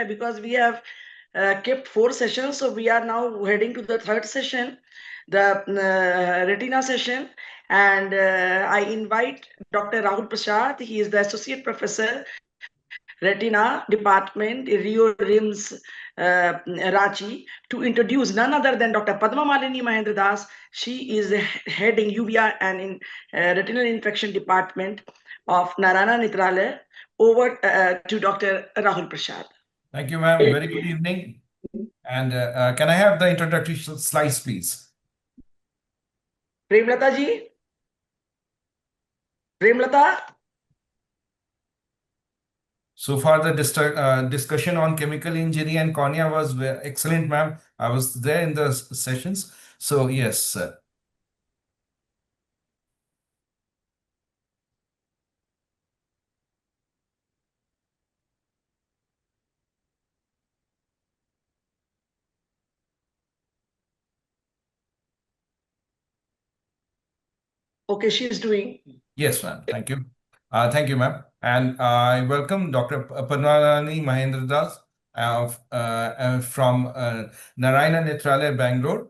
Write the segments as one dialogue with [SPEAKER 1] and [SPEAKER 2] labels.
[SPEAKER 1] because we have kept 4 sessions, so we are now heading to the 3rd session, the Retina session, and I invite Dr. Rahul Prasad. He is the Associate Professor, Retina Department, Rio RIMS, Ranchi, to introduce none other than Dr. Padmamalini Mahendradas. She is heading Uvea and Retinal Infection Department of Narayana Nethralaya. Over to Dr. Rahul Prasad.
[SPEAKER 2] Thank you, ma'am. Very good evening. And can I have the introductory slides, please?
[SPEAKER 1] Premlata ji? Premlata?
[SPEAKER 2] So far, the discussion on chemical injury and cornea was excellent, ma'am. I was there in the sessions. So, yes.
[SPEAKER 1] Okay, she is doing.
[SPEAKER 2] Yes, ma'am. Thank you. Thank you, ma'am. And I welcome Dr. Padmamalini Mahendradas from Narayana Nethralaya, Bangalore.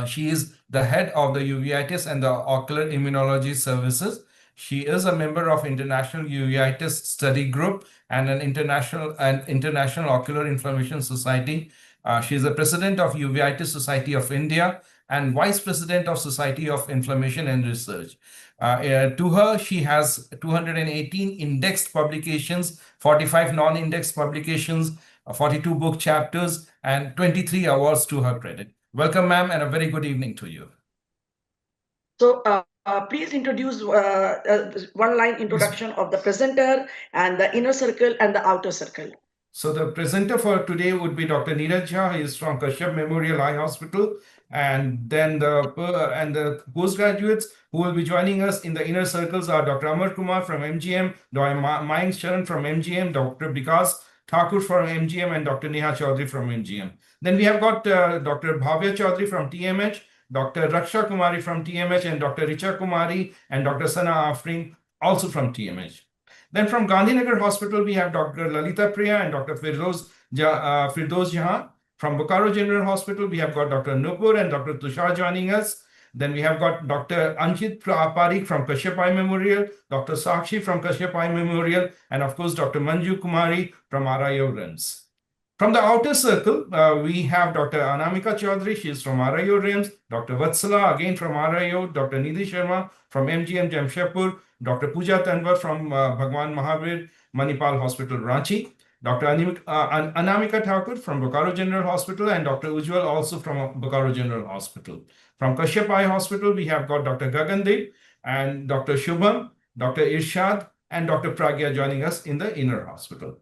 [SPEAKER 2] She is the head of the Uveitis and the Ocular Immunology Services. She is a member of International Uveitis Study Group and an International Ocular Inflammation Society. She is the president of Uveitis Society of India and vice president of Society of Inflammation and Research. To her, she has 218 indexed publications, 45 non-indexed publications, 42 book chapters, and 23 awards to her credit. Welcome, ma'am, and a very good evening to you.
[SPEAKER 1] So, please introduce one-line introduction of the presenter and the inner circle and the outer circle.
[SPEAKER 2] So the presenter for today would be Dr. Neeraj Jha. He is from Kashyap Memorial Eye Hospital. And then the postgraduates who will be joining us in the inner circles are Dr. Amar Kumar from MGM, Dr. Mayank Sharan from MGM, Dr. Vikas Thakur from MGM, and Dr. Neha Chaudhary from MGM. Then we have got Dr. Bhavya Chaudhary from TMH, Dr. Raksha Kumari from TMH, and Dr. Richa Kumari and Dr. Sana Afrin also from TMH. Then from Gandhinagar Hospital, we have Dr. Lalita Priya and Dr. Firdoz Jahan. From Bokaro General Hospital, we have got Dr. Nupur and Dr. Tushar joining us. Then we have got Dr. Anchit Parikh from Kashyap Eye Memorial, Dr. Sakshi from Kashyap Eye Memorial, and of course, Dr. Manju Kumari from RIO RIMS. From the outer circle, we have Dr. Anamika Chaudhary, she is from RIO RIMS, Dr. Vatsala, again from RIO, Dr. Nidhi Sharma from MGM Jamshedpur, Dr. Pooja Tanwar from Bhagwan Mahavir Manipal Hospital, Ranchi, Dr. Anamika Thakur from Bokaro General Hospital, and Dr. Ujjwal also from Bokaro General Hospital. From Kashyap Eye Hospital, we have got Dr. Gagandev and Dr. Shubham, Dr. Irshad, and Dr. Pragya joining us in the inner hospital.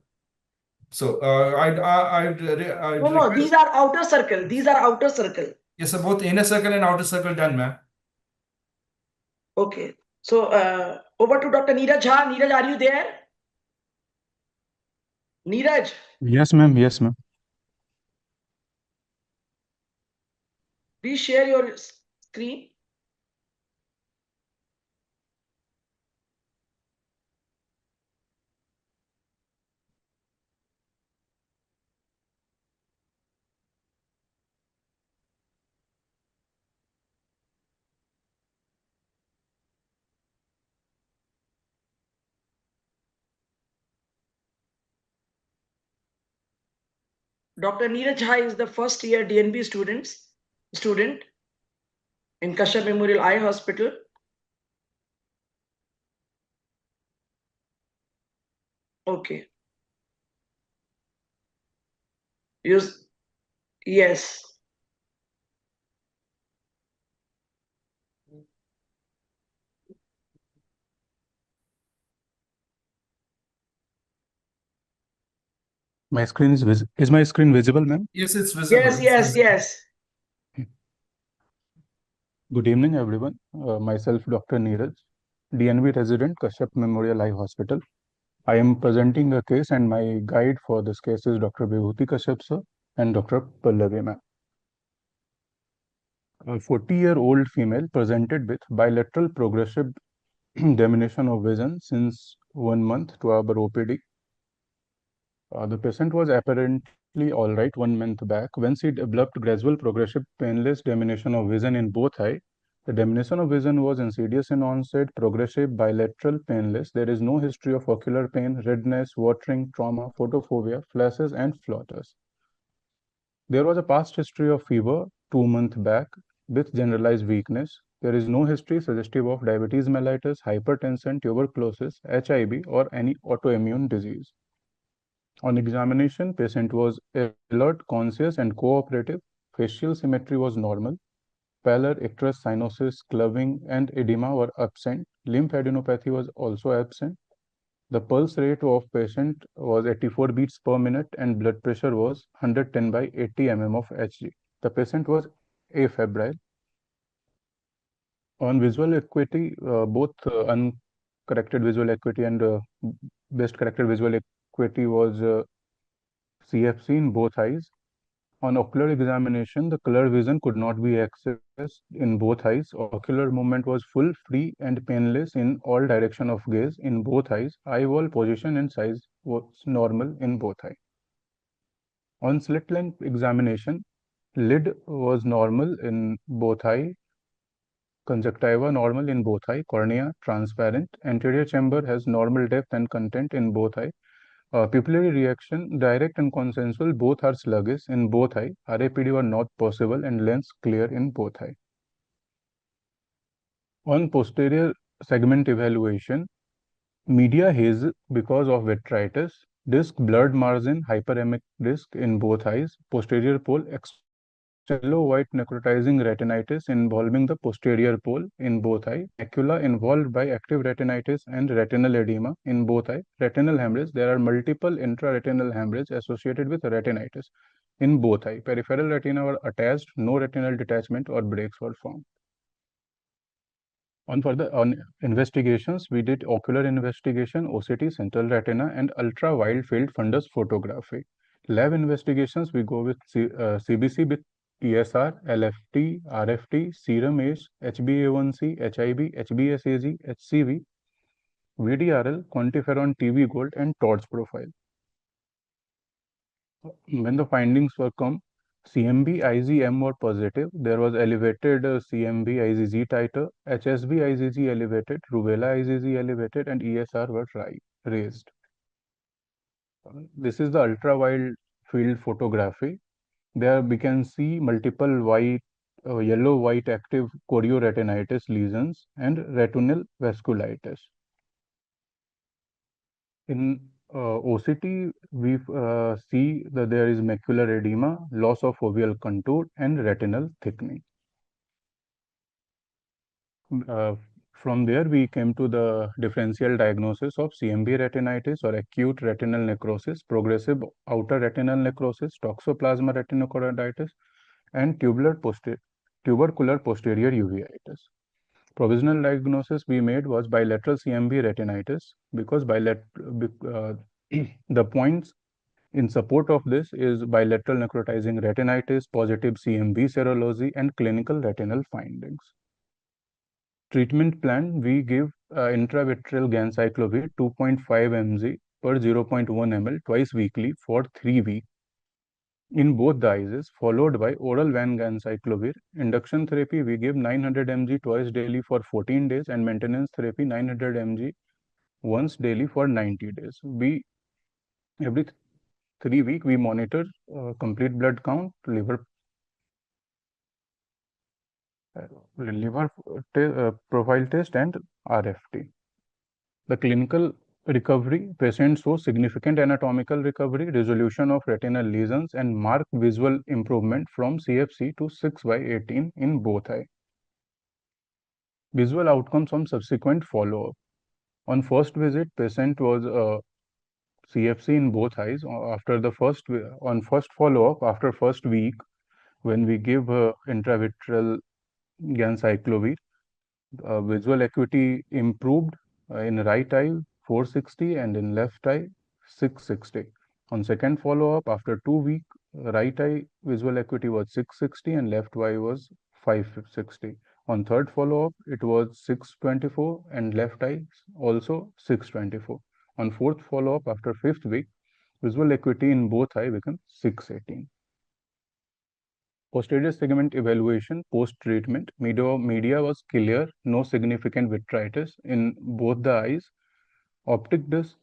[SPEAKER 2] So,
[SPEAKER 1] no, these are outer circle. These are outer circle.
[SPEAKER 2] Yes, sir, both inner circle and outer circle done, ma'am.
[SPEAKER 1] Okay. So, over to Dr. Neeraj Jha. Neeraj, are you there? Neeraj?
[SPEAKER 3] Yes, ma'am. Yes, ma'am.
[SPEAKER 1] Please share your screen. Dr. Neeraj Jha is the first year DNB student in Kashyap Memorial Eye Hospital. Okay. Yes.
[SPEAKER 3] My screen is my screen visible, ma'am?
[SPEAKER 2] Yes, it's visible.
[SPEAKER 1] Yes.
[SPEAKER 3] Good evening, everyone. Myself, Dr. Neeraj, DNB resident, Kashyap Memorial Eye Hospital. I am presenting a case, and my guide for this case is Dr. Vibhuti Kashyap sir and Dr. Pallavi ma'am. A 40-year-old female presented with bilateral progressive diminution of vision since 1 month to our OPD. The patient was apparently all right 1 month back when she developed gradual progressive painless diminution of vision in both eyes. The diminution of vision was insidious in onset, progressive, bilateral, painless. There is no history of ocular pain, redness, watering, trauma, photophobia, flashes, and flutters. There was a past history of fever 2 months back with generalized weakness. There is no history suggestive of diabetes mellitus, hypertension, tuberculosis, HIV, or any autoimmune disease. On examination, patient was alert, conscious, and cooperative. Facial symmetry was normal. Pallor, icterus, cyanosis, clubbing, and edema were absent. Lymphadenopathy was also absent. The pulse rate of patient was 84 beats per minute and blood pressure was 110 by 80 mm of Hg. The patient was afebrile. On visual acuity, both uncorrected visual acuity and best corrected visual acuity was CFC in both eyes. On ocular examination, the color vision could not be accessed in both eyes. Ocular movement was full, free, and painless in all direction of gaze in both eyes. Eye wall position and size was normal in both eyes. On slit lamp examination, lid was normal in both eye, conjunctiva normal in both eye, cornea transparent, anterior chamber has normal depth and content in both eye. Pupillary reaction, direct and consensual, both are sluggish in both eye. RAPD were not possible and lens clear in both eye. On posterior segment evaluation, media haze because of vitritis, disc blurred margin, hyperemic disc in both eyes, posterior pole, excello-white necrotizing retinitis involving the posterior pole in both eye, macula involved by active retinitis and retinal edema in both eye, retinal hemorrhage. There are multiple intraretinal hemorrhage associated with retinitis in both eye. Peripheral retina were attached, no retinal detachment or breaks were found. On investigations, we did ocular investigation, OCT, central retina, and ultra wide field fundus photography. Lab investigations, we go with CBC with ESR, LFT, RFT, serum ACE, HbA1c, HIB, HbSAg, HCV, VDRL, quantiferon TB gold, and TORCH profile. When the findings were come, CMV IgM were positive. There was elevated CMV IgG titer, HSV IgG elevated, rubella IgG elevated, and ESR were raised. This is the ultra wide field photography. There we can see multiple white, yellow-white active chorioretinitis lesions and retinal vasculitis. In OCT, we see that there is macular edema, loss of foveal contour, and retinal thickening. From there, we came to the differential diagnosis of CMV retinitis or acute retinal necrosis, progressive outer retinal necrosis, toxoplasma retinochoroiditis, and tubercular posterior uveitis. Provisional diagnosis we made was bilateral CMV retinitis because the points in support of this is bilateral necrotizing retinitis, positive CMV serology, and clinical retinal findings. Treatment plan, we give intravitreal ganciclovir 2.5 mg per 0.1 ml twice weekly for 3 weeks in both the eyes, followed by oral vancomycin. Induction therapy, we give 900 mg twice daily for 14 days and maintenance therapy 900 mg once daily for 90 days. Every 3 weeks, we monitor complete blood count, liver profile test, and RFT. The clinical recovery, patients show significant anatomical recovery, resolution of retinal lesions, and marked visual improvement from CFC to 6/18 in both eyes. Visual outcomes on subsequent follow-up. On first visit, patient was CFC in both eyes. On first follow-up, after first week, when we give intravitreal ganciclovir, visual acuity improved in right eye 460 and in left eye 660. On second follow-up, after 2 weeks, right eye visual acuity was 660 and left eye was 560. On third follow-up, it was 624 and left eye also 624. On fourth follow-up, after fifth week, Visual acuity in both eye becomes 618. Posterior segment evaluation post-treatment. Media was clear, no significant vitritis in both the eyes. Optic disc,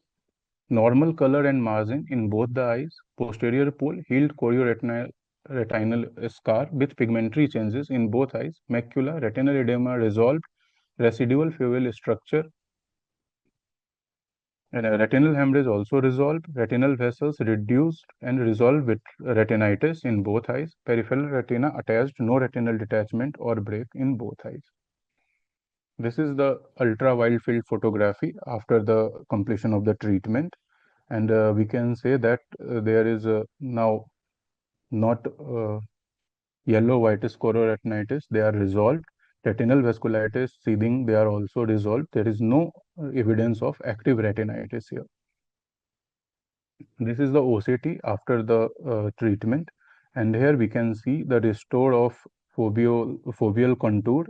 [SPEAKER 3] normal color and margin in both the eyes. Posterior pole, healed chorioretinal scar with pigmentary changes in both eyes. Macula, retinal edema resolved. Residual foveal structure. And retinal hemorrhage also resolved, retinal vessels reduced and resolved with retinitis in both eyes, peripheral retina attached, no retinal detachment or break in both eyes. This is the ultra wide field photography after the completion of the treatment, and we can say that there is now not yellow whitish chororetinitis, they are resolved. Retinal vasculitis, seeding, they are also resolved. There is no evidence of active retinitis here. This is the OCT after the treatment, and here we can see the restore of foveal contour,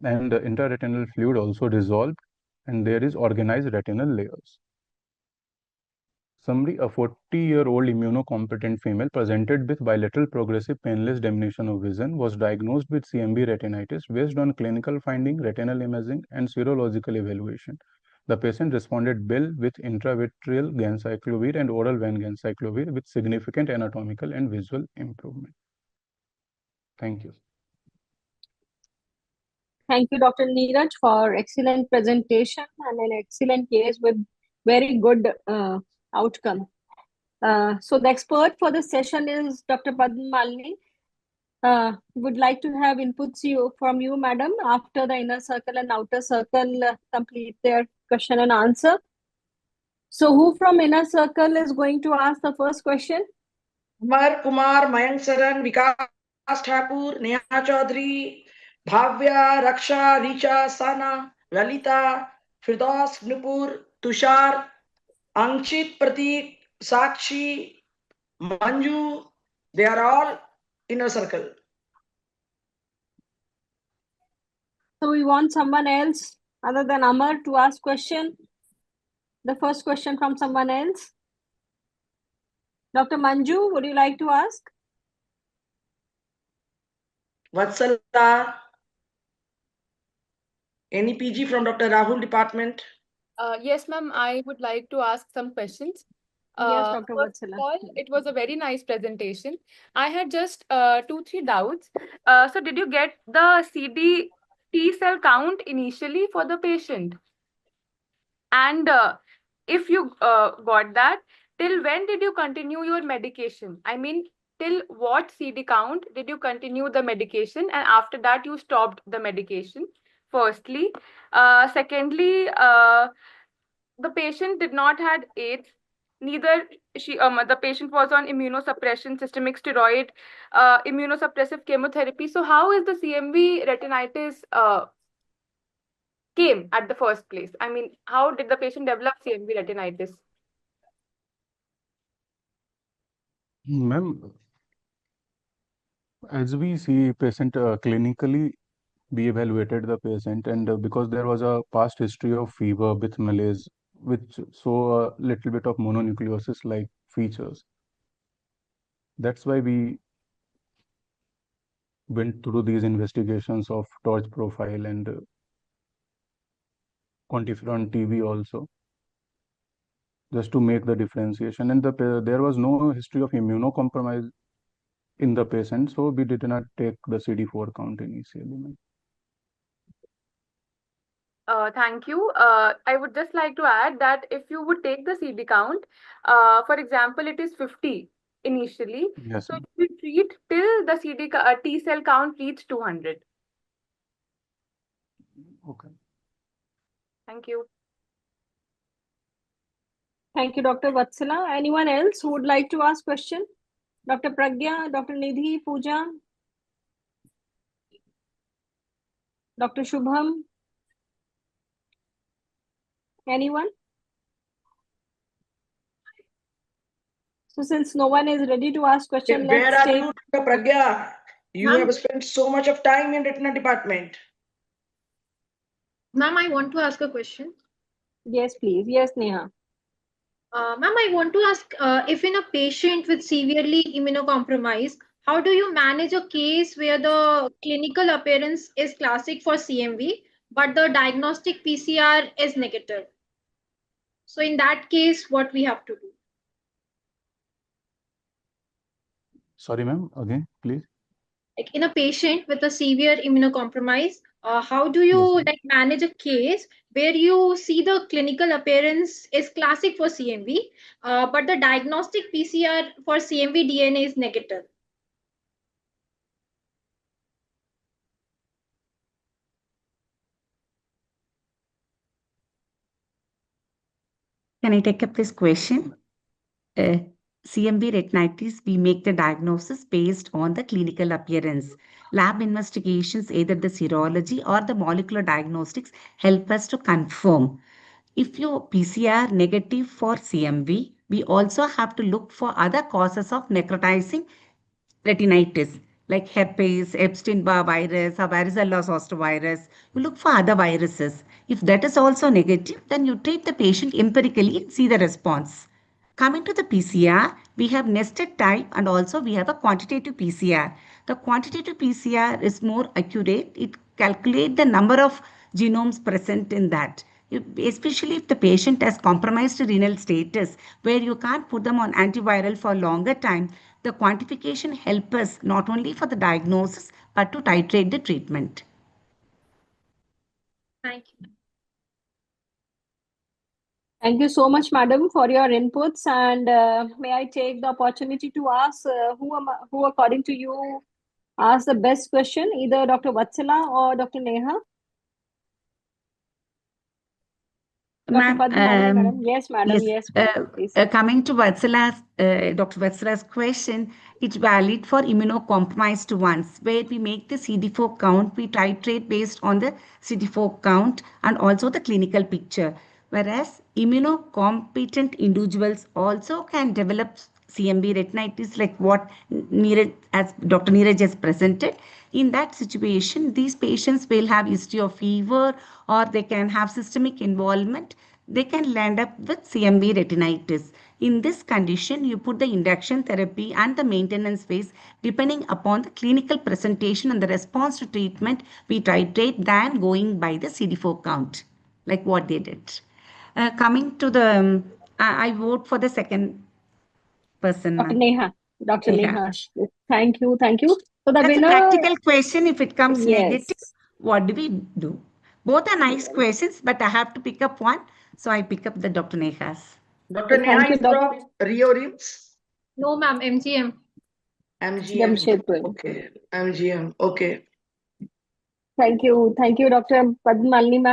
[SPEAKER 3] and the intraretinal fluid also dissolved, and there is organized retinal layers. Summary: a 40-year-old immunocompetent female presented with bilateral progressive painless diminution of vision was diagnosed with CMV retinitis based on clinical finding, retinal imaging, and serological evaluation. The patient responded well with intravitreal ganciclovir and oral vanganciclovir with significant anatomical and visual improvement. Thank you.
[SPEAKER 4] Thank you, Dr. Neeraj, for excellent presentation and an excellent case with very good outcome. So the expert for this session is Dr. Padmamalini. Would like to have inputs from you, madam, after the inner circle and outer circle complete their question and answer. So who from inner circle is going to ask the first question?
[SPEAKER 1] Amar Kumar, Mayank Saran, Vikas Thakur, Neha Chaudhary, Bhavya, Raksha, Richa, Sana, Lalita, Firdaus, Nupur, Tushar, Anchit, Pratik, Sakshi, Manju, they are all inner circle.
[SPEAKER 4] So we want someone else other than Amar to ask question. The first question from someone else. Dr. Manju, would you like to ask?
[SPEAKER 1] Vatsala, any PG from Dr. Rahul department?
[SPEAKER 5] Yes, ma'am, I would like to ask some questions.
[SPEAKER 4] Yes, Dr.
[SPEAKER 5] First of
[SPEAKER 4] Vatsala.
[SPEAKER 5] all, it was a very nice presentation. I had just 2-3 doubts. So did you get the CD T cell count initially for the patient? And if you got that, till when did you continue your medication? I mean, till what CD count did you continue the medication, and after that you stopped the medication? Firstly, secondly, the patient did not had AIDS. Neither the patient was on immunosuppression, systemic steroid, immunosuppressive chemotherapy. So how is the CMV retinitis came at the first place? I mean, how did the patient develop CMV retinitis?
[SPEAKER 3] Ma'am, as we see patient clinically, we evaluated the patient, and because there was a past history of fever with malaise, which saw a little bit of mononucleosis like features. That's why we went through these investigations of torch profile and quantiferon TV also, just to make the differentiation. And there was no history of immunocompromise in the patient, so we did not take the CD4 count initially.
[SPEAKER 5] Thank you. I would just like to add that if you would take the CD count, for example, it is 50 initially.
[SPEAKER 3] Yes,
[SPEAKER 5] so you treat till the T cell count reaches 200.
[SPEAKER 3] okay.
[SPEAKER 5] Thank you.
[SPEAKER 4] Thank you, Dr. Vatsala. Anyone else who would like to ask question? Dr. Pragya, Dr. Nidhi, Pooja, Dr. Shubham. Anyone? So since no one is ready to ask question,
[SPEAKER 1] Where
[SPEAKER 4] let's
[SPEAKER 1] are
[SPEAKER 4] take...
[SPEAKER 1] you, Dr. Pragya? You have spent so much of time in retina department.
[SPEAKER 6] Ma'am, I want to ask a question.
[SPEAKER 4] Yes, please. Yes, Neha.
[SPEAKER 6] Ma'am, I want to ask if in a patient with severely immunocompromised, how do you manage a case where the clinical appearance is classic for CMV, but the diagnostic PCR is negative? So in that case, what we have to do?
[SPEAKER 3] Sorry, ma'am, again, please.
[SPEAKER 6] Like in a patient with a severe immunocompromise, how do
[SPEAKER 3] Yes,
[SPEAKER 6] you
[SPEAKER 3] ma'am.
[SPEAKER 6] like manage a case where you see the clinical appearance is classic for CMV, but the diagnostic PCR for CMV DNA is negative?
[SPEAKER 7] Can I take up this question? CMV retinitis, we make the diagnosis based on the clinical appearance. Lab investigations, either the serology or the molecular diagnostics, help us to confirm. If your PCR negative for CMV, we also have to look for other causes of necrotizing retinitis like herpes, Epstein-Barr virus, or varicella zoster virus. You look for other viruses. If that is also negative, then you treat the patient empirically and see the response. Coming to the PCR, we have nested type and also we have a quantitative PCR. The quantitative PCR is more accurate. It calculates the number of genomes present in that. Especially if the patient has compromised renal status where you can't put them on antiviral for a longer time, the quantification helps us not only for the diagnosis but to titrate the treatment.
[SPEAKER 6] Thank you.
[SPEAKER 4] Thank you so much, madam, for your inputs. And may I take the opportunity to ask who according to you, asked the best question, either Dr. Vatsala or Dr. Neha? Dr. Padmamalini, madam. Yes, madam. Yes, please.
[SPEAKER 7] Coming to Dr. Vatsala's question, it's valid for immunocompromised ones, where we make the CD4 count, we titrate based on the CD4 count and also the clinical picture. Whereas immunocompetent individuals also can develop CMV retinitis, like what Dr. Neeraj has presented. In that situation, these patients will have history of fever or they can have systemic involvement. They can land up with CMV retinitis. In this condition, you put the induction therapy and the maintenance phase depending upon the clinical presentation and the response to treatment. We titrate than going by the CD4 count, like what they did. Coming to the, I vote for the second person.
[SPEAKER 4] Dr. Neha. Dr. Neha. Thank you. Thank you. So the
[SPEAKER 7] That's
[SPEAKER 4] winner.
[SPEAKER 7] a practical question. If it comes negative,
[SPEAKER 4] Yes.
[SPEAKER 7] what do we do? Both are nice questions, but I have to pick up one. So I pick up the Dr. Neha's.
[SPEAKER 1] Dr. Neha
[SPEAKER 4] Thank you,
[SPEAKER 1] is from Rio Rims?
[SPEAKER 6] No, ma'am, MGM.
[SPEAKER 1] MGM.
[SPEAKER 4] Jamshedpur.
[SPEAKER 1] Okay. MGM. Okay.
[SPEAKER 4] Thank you. Thank you, Dr. Padmamalini, ma'am.